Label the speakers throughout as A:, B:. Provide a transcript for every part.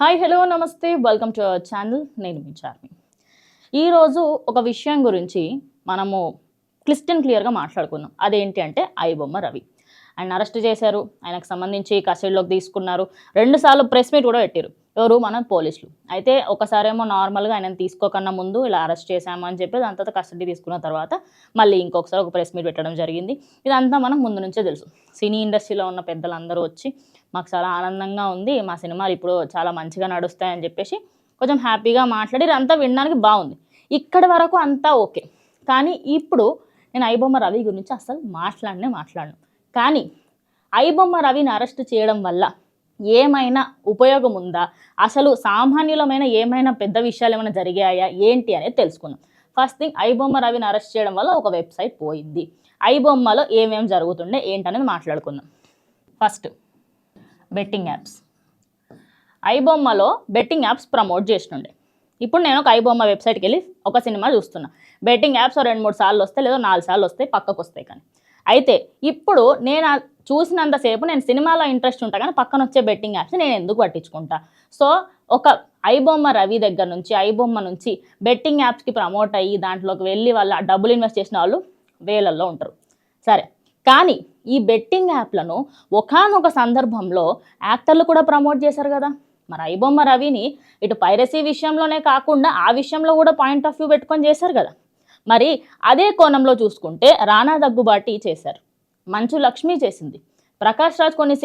A: Hi hello నమస్తే welcome to our channel. నేను మీ చార్మి. ఈరోజు ఒక విషయం గురించి మనము క్లియర్గా మాట్లాడుకుందాం. అదేంటి అంటే ఐబొమ్మ రవి. ఆయన అరెస్ట్ చేశారు, ఆయనకు సంబంధించి కస్టడీలోకి తీసుకున్నారు. 2 సార్లు ప్రెస్ మీట్ కూడా పెట్టారు. ఎవరు? మన పోలీసులు. అయితే ఒకసారేమో నార్మల్గా ఆయనను తీసుకోకన్నా ముందు ఇలా అరెస్ట్ చేశాము అని చెప్పి దాని తర్వాత కస్టడీ తీసుకున్న తర్వాత మళ్ళీ ఇంకొకసారి ఒక ప్రెస్ మీట్ పెట్టడం జరిగింది. ఇదంతా మనకు ముందు నుంచే తెలుసు. సినీ ఇండస్ట్రీలో ఉన్న పెద్దలందరూ వచ్చి మాకు చాలా ఆనందంగా ఉంది, మా సినిమాలు ఇప్పుడు చాలా మంచిగా నడుస్తాయని చెప్పేసి కొంచెం హ్యాపీగా మాట్లాడి ఇదంతా వినడానికి బాగుంది. ఇక్కడి వరకు అంతా ఓకే. కానీ ఇప్పుడు నేను ఐబొమ్మ రవి గురించి అసలు మాట్లాడను. కానీ ఐబొమ్మ రవిని అరెస్ట్ చేయడం వల్ల ఏమైనా ఉపయోగం ఉందా, అసలు సామాన్యులమైన ఏమైనా పెద్ద విషయాలు ఏమైనా జరిగాయా ఏంటి అనేది తెలుసుకుందాం. ఫస్ట్ థింగ్, ఐబొమ్మ రవిని అరెస్ట్ చేయడం వల్ల ఒక వెబ్సైట్ పోయింది. ఐబొమ్మలో ఏమేమి జరుగుతుండే ఏంటనేది మాట్లాడుకుందాం. First, betting apps. ఐబొమ్మలో బెట్టింగ్ యాప్స్ ప్రమోట్ చేస్తుండే. ఇప్పుడు నేను ఒక ఐబొమ్మ వెబ్సైట్కి వెళ్ళి ఒక సినిమా చూస్తున్నా. బెట్టింగ్ యాప్స్ 2-3 సార్లు వస్తాయి, లేదా 4 సార్లు వస్తాయి, పక్కకు వస్తాయి. కానీ అయితే ఇప్పుడు నేను చూసినంతసేపు నేను సినిమాలో ఇంట్రెస్ట్ ఉంటా, కానీ పక్కన వచ్చే బెట్టింగ్ యాప్స్ నేను ఎందుకు పట్టించుకుంటా? సో ఒక ఐబొమ్మ రవి దగ్గర నుంచి, ఐబొమ్మ నుంచి బెట్టింగ్ యాప్స్కి ప్రమోట్ అయ్యి దాంట్లోకి వెళ్ళి వాళ్ళ డబ్బులు ఇన్వెస్ట్ చేసిన వాళ్ళు వేలల్లో ఉంటారు. సరే, కానీ ఈ బెట్టింగ్ యాప్లను ఒకానొక సందర్భంలో యాక్టర్లు కూడా ప్రమోట్ చేశారు కదా. మరి ఐబొమ్మ రవిని ఇటు పైరసీ విషయంలోనే కాకుండా ఆ విషయంలో కూడా పాయింట్ ఆఫ్ వ్యూ పెట్టుకొని చేశారు కదా. మరి అదే కోణంలో చూసుకుంటే రానా దగ్గుబాటి చేశారు, మంచు లక్ష్మి చేసింది, ప్రకాష్ రాజ్ కొన్ని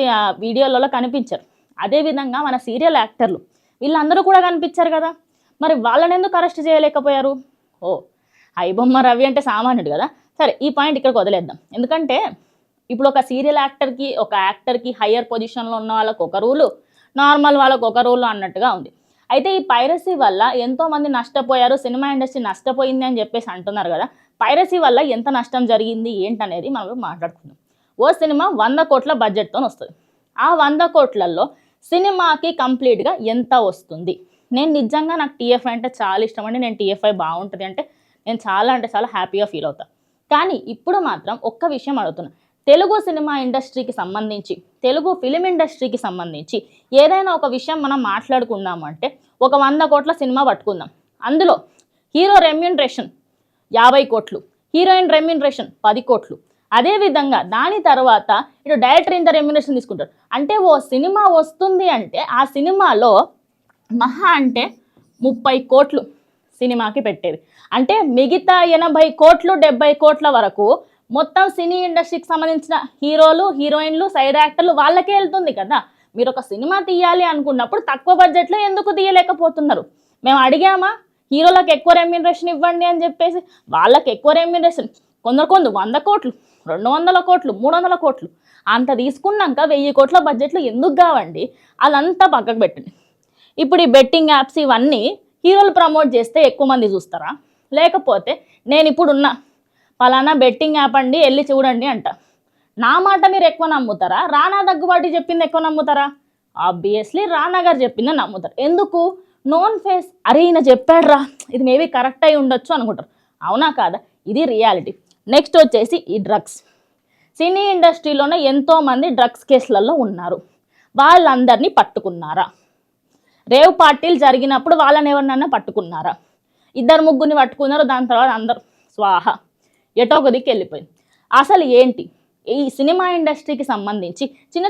A: వీడియోలలో కనిపించారు. అదేవిధంగా మన సీరియల్ యాక్టర్లు వీళ్ళందరూ కూడా కనిపించారు కదా. మరి వాళ్ళని ఎందుకు అరెస్ట్ చేయలేకపోయారు? ఐబొమ్మ రవి అంటే సామాన్యుడు కదా. సరే, ఈ పాయింట్ ఇక్కడికి వదిలేద్దాం. ఎందుకంటే ఇప్పుడు ఒక సీరియల్ యాక్టర్కి హయ్యర్ పొజిషన్లో ఉన్న వాళ్ళకు ఒక రూలు, నార్మల్ వాళ్ళకు ఒక రూలు అన్నట్టుగా ఉంది. అయితే ఈ పైరసీ వల్ల ఎంతోమంది నష్టపోయారు, సినిమా ఇండస్ట్రీ నష్టపోయింది అని చెప్పేసి అంటున్నారు కదా. పైరసీ వల్ల ఎంత నష్టం జరిగింది ఏంటనేది మనం మాట్లాడుకుందాం. ఓ సినిమా 100 కోట్ల బడ్జెట్తో వస్తుంది. ఆ 100 కోట్లలో సినిమాకి కంప్లీట్గా ఎంత వస్తుంది? నేను నిజంగా నాకు టీఎఫ్ఐ అంటే చాలా ఇష్టం అండి. నేను టీఎఫ్ఐ బాగుంటుంది అంటే నేను చాలా హ్యాపీగా ఫీల్ అవుతాను. కానీ ఇప్పుడు మాత్రం ఒక్క విషయం అడుగుతున్నా. తెలుగు సినిమా ఇండస్ట్రీకి సంబంధించి, తెలుగు ఫిలిం ఇండస్ట్రీకి సంబంధించి ఏదైనా ఒక విషయం మనం మాట్లాడుకున్నాము అంటే ఒక 100 కోట్ల సినిమా పట్టుకుందాం. అందులో హీరో రెమ్యూనరేషన్ 50 కోట్లు, హీరోయిన్ రెమ్యూనరేషన్ 10 కోట్లు. అదేవిధంగా దాని తర్వాత ఇటు డైరెక్టర్ ఇంత రెమ్యూనరేషన్ తీసుకుంటారు. అంటే ఓ సినిమా వస్తుంది అంటే ఆ సినిమాలో మహా అంటే 30 కోట్లు సినిమాకి పెట్టేది. అంటే మిగతా 80 కోట్లు 70 కోట్ల వరకు మొత్తం సినీ ఇండస్ట్రీకి సంబంధించిన హీరోలు, హీరోయిన్లు, సైడ్ యాక్టర్లు వాళ్ళకే వెళ్తుంది కదా. మీరు ఒక సినిమా తీయాలి అనుకున్నప్పుడు తక్కువ బడ్జెట్లో ఎందుకు తీయలేకపోతున్నారు? మేము అడిగామా హీరోలకు ఎక్కువ రెమ్యూనరేషన్ ఇవ్వండి అని చెప్పేసి? వాళ్ళకి ఎక్కువ రెమ్యూనరేషన్ కొందరు 100 కోట్లు, 200 కోట్లు, 300 కోట్లు అంత తీసుకున్నాక 1000 కోట్ల బడ్జెట్లు ఎందుకు కావండి? అదంతా పక్కకు పెట్టండి. ఇప్పుడు ఈ బెట్టింగ్ యాప్స్ ఇవన్నీ హీరోలు ప్రమోట్ చేస్తే ఎక్కువ మంది చూస్తారా? లేకపోతే నేను ఇప్పుడున్న పలానా బెట్టింగ్ యాప్ అండి వెళ్ళి చూడండి అంట, నా మాట మీరు ఎక్కువ నమ్ముతారా? రానా దగ్గుబాటి చెప్పింది ఎక్కువ నమ్ముతారా? ఆబ్వియస్లీ రానా గారు చెప్పింది నమ్ముతారు. ఎందుకు? నోన్ ఫేస్, అరే ఈయన చెప్పాడురా, ఇది మేబీ కరెక్ట్ అయి ఉండొచ్చు అనుకుంటారు. అవునా కాదా? ఇది రియాలిటీ. నెక్స్ట్ వచ్చేసి ఈ డ్రగ్స్. సినీ ఇండస్ట్రీలోనే ఎంతోమంది డ్రగ్స్ కేసులలో ఉన్నారు. వాళ్ళందరినీ పట్టుకున్నారా? రేవ్ పార్టీలు జరిగినప్పుడు వాళ్ళని ఎవరినన్నా పట్టుకున్నారా? 2-3 పట్టుకున్నారు, దాని తర్వాత అందరు స్వాహ, ఎటో ఒక దిక్కు వెళ్ళిపోయింది. అసలు ఏంటి ఈ సినిమా ఇండస్ట్రీకి సంబంధించి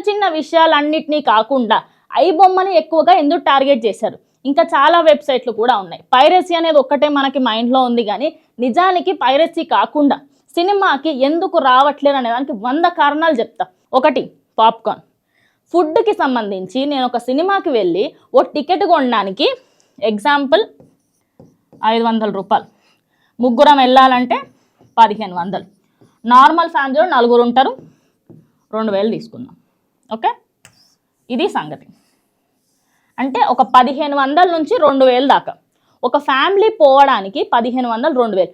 A: చిన్న విషయాలన్నింటినీ కాకుండా ఐబొమ్మని ఎక్కువగా ఎందుకు టార్గెట్ చేశారు? ఇంకా చాలా వెబ్సైట్లు కూడా ఉన్నాయి. పైరసీ అనేది ఒక్కటే మనకి మైండ్లో ఉంది, కానీ నిజానికి పైరసీ కాకుండా సినిమాకి ఎందుకు రావట్లేదు అనే దానికి 100 కారణాలు చెప్తా. ఒకటి, పాప్కార్న్. ఫుడ్కి సంబంధించి నేను ఒక సినిమాకి వెళ్ళి ఓ టికెట్ కొనడానికి ఎగ్జాంపుల్ 500 రూపాయలు, ముగ్గురం వెళ్ళాలంటే 1500. నార్మల్ ఫ్యామిలీలో 4 ఉంటారు, 2000 తీసుకుందాం. ఓకే, ఇది సంగతి. అంటే ఒక 1500 నుంచి 2000 దాకా ఒక ఫ్యామిలీ పోవడానికి 1500, 2000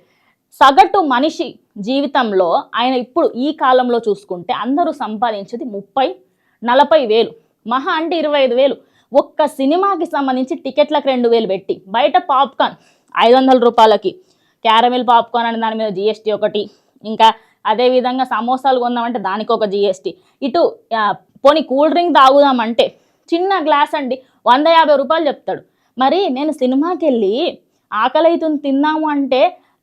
A: సగటు మనిషి జీవితంలో ఆయన ఇప్పుడు ఈ కాలంలో చూసుకుంటే అందరూ సంపాదించేది 30-40 వేలు, మహా అంటే 25,000. ఒక్క సినిమాకి సంబంధించి టికెట్లకు 2000 పెట్టి బయట పాప్కార్న్ 500 రూపాయలకి, క్యారమిల్ పాప్కార్న్ అని దాని మీద జిఎస్టీ ఒకటి, ఇంకా అదేవిధంగా సమోసాలు కొందామంటే దానికి ఒక జిఎస్టీ, ఇటు పోనీ కూల్ డ్రింక్ తాగుదామంటే చిన్న గ్లాస్ అండి రూపాయలు చెప్తాడు. మరి నేను సినిమాకి వెళ్ళి ఆకలి అవుతుంది తిందాము అంటే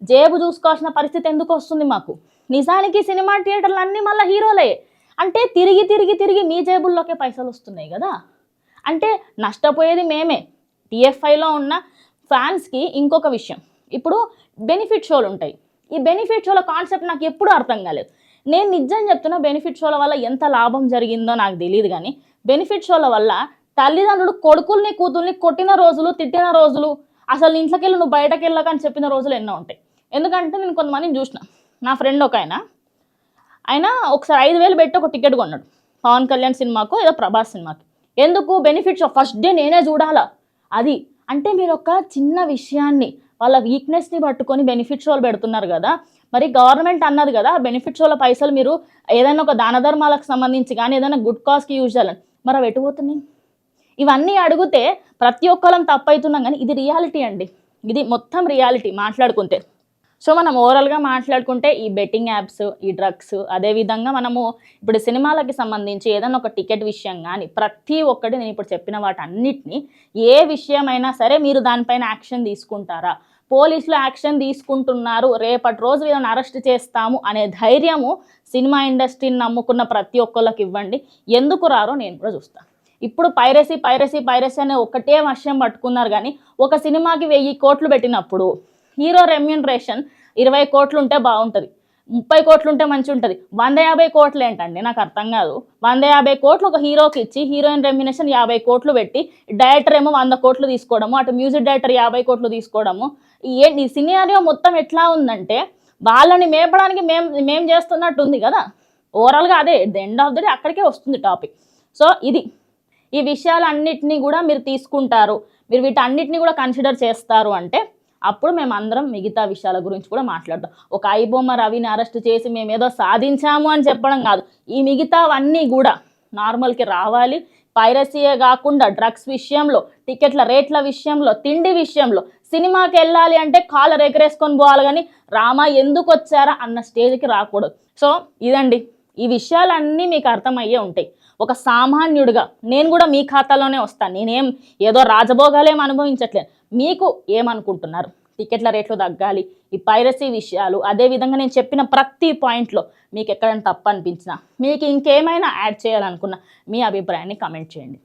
A: జేబు చూసుకోవాల్సిన పరిస్థితి ఎందుకు వస్తుంది మాకు? నిజానికి సినిమా థియేటర్లు అన్నీ మళ్ళీ హీరోలే. అంటే తిరిగి తిరిగి తిరిగి మీ జేబుల్లోకే పైసలు వస్తున్నాయి కదా. అంటే నష్టపోయేది మేమే. టీఎఫ్ఐలో ఉన్న ఫ్యాన్స్కి ఇంకొక విషయం, ఇప్పుడు బెనిఫిట్ షోలు ఉంటాయి. ఈ బెనిఫిట్ షోల కాన్సెప్ట్ నాకు ఎప్పుడూ అర్థం కాలేదు. నేను నిజం చెప్తున్నా, బెనిఫిట్ షోల వల్ల ఎంత లాభం జరిగిందో నాకు తెలియదు, కానీ బెనిఫిట్ షోల వల్ల తల్లిదండ్రులు కొడుకుల్ని కూతుల్ని కొట్టిన రోజులు, తిట్టిన రోజులు, అసలు ఇంట్లోకి వెళ్ళి నువ్వు బయటకు వెళ్ళక అని చెప్పిన రోజులు ఎన్నో ఉంటాయి. ఎందుకంటే నేను కొంతమందిని చూసిన. నా ఫ్రెండ్ ఒక ఆయన ఒకసారి 5,000 పెట్టి ఒక టికెట్ కొన్నాడు, పవన్ కళ్యాణ్ సినిమాకు ఏదో ప్రభాస్ సినిమాకి. ఎందుకు? బెనిఫిట్ షో ఫస్ట్ డే నేనే చూడాలా. అది అంటే మీరు ఒక చిన్న విషయాన్ని వాళ్ళ వీక్నెస్ని పట్టుకొని బెనిఫిట్ షోలు పెడుతున్నారు కదా. మరి గవర్నమెంట్ అన్నది కదా బెనిఫిట్ షోల పైసలు మీరు ఏదైనా ఒక దాన ధర్మాలకు సంబంధించి కానీ ఏదైనా గుడ్ కాజ్కి యూజ్ చేయాలని, మరి అవి ఎటుపోతున్నాయి? ఇవన్నీ అడిగితే ప్రతి ఒక్కరం తప్పవుతున్నాం, కానీ ఇది రియాలిటీ అండి. ఇది మొత్తం రియాలిటీ మాట్లాడుకుంటే. సో మనం ఓవరాల్గా మాట్లాడుకుంటే ఈ బెట్టింగ్ యాప్స్, ఈ డ్రగ్స్, అదేవిధంగా మనము ఇప్పుడు సినిమాలకి సంబంధించి ఏదైనా ఒక టికెట్ విషయం కానీ ప్రతి ఒక్కటి నేను ఇప్పుడు చెప్పిన వాటన్నిటిని ఏ విషయమైనా సరే మీరు దానిపైన యాక్షన్ తీసుకుంటారా? పోలీసులు యాక్షన్ తీసుకుంటున్నారు, రేపటి రోజు వీళ్ళని అరెస్ట్ చేస్తాము అనే ధైర్యము సినిమా ఇండస్ట్రీని నమ్ముకున్న ప్రతి ఒక్కళ్ళకి ఇవ్వండి. ఎందుకు రారో నేను కూడా చూస్తాను. ఇప్పుడు పైరసీ పైరసీ పైరసీ అనే ఒకటే వర్షం పట్టుకున్నారు, కానీ ఒక సినిమాకి 1000 కోట్లు పెట్టినప్పుడు హీరో రెమ్యూనరేషన్ 20 కోట్లు ఉంటే బాగుంటుంది, 30 కోట్లు ఉంటే మంచిగా ఉంటుంది. 150 కోట్లు ఏంటండి? నాకు అర్థం కాదు. 150 కోట్లు ఒక హీరోకి ఇచ్చి హీరోయిన్ రెమ్యూనరేషన్ 50 కోట్లు పెట్టి డైరెక్టర్ ఏమో 100 కోట్లు తీసుకోవడము, అటు మ్యూజిక్ డైరెక్టర్ 50 కోట్లు తీసుకోవడము. ఈ సినిమారియో మొత్తం ఎట్లా ఉందంటే వాళ్ళని మేపడానికి మేము చేస్తున్నట్టు ఉంది కదా. ఓవరాల్గా అదే the end of the day అక్కడికే వస్తుంది టాపిక్. సో ఈ విషయాలన్నిటినీ కూడా మీరు తీసుకుంటారు, మీరు వీటన్నిటిని కూడా కన్సిడర్ చేస్తారు అంటే అప్పుడు మేమందరం మిగతా విషయాల గురించి కూడా మాట్లాడదాం. ఒక ఐబొమ్మ రవిని అరెస్ట్ చేసి మేము ఏదో సాధించాము అని చెప్పడం కాదు, ఈ మిగతావన్నీ కూడా నార్మల్కి రావాలి. పైరసీయే కాకుండా డ్రగ్స్ విషయంలో, టికెట్ల రేట్ల విషయంలో, తిండి విషయంలో, సినిమాకి వెళ్ళాలి అంటే కాలర్ ఎగరేసుకొని పోవాలి, కానీ రామా ఎందుకు వచ్చారా అన్న స్టేజ్కి రాకూడదు. సో ఇదండి, ఈ విషయాలన్నీ మీకు అర్థమయ్యే ఉంటాయి. ఒక సామాన్యుడిగా నేను కూడా మీ ఖాతాలోనే వస్తాను. నేనేం ఏదో రాజభోగాలేం అనుభవించట్లేదు. మీకు ఏమనుకుంటున్నారు? టికెట్ల రేట్లు తగ్గాలి, ఈ పైరసీ విషయాలు, అదేవిధంగా నేను చెప్పిన ప్రతి పాయింట్లో మీకు ఎక్కడైనా తప్పు అనిపించినా, మీకు ఇంకేమైనా యాడ్ చేయాలనుకున్నా మీ అభిప్రాయాన్ని కామెంట్ చేయండి.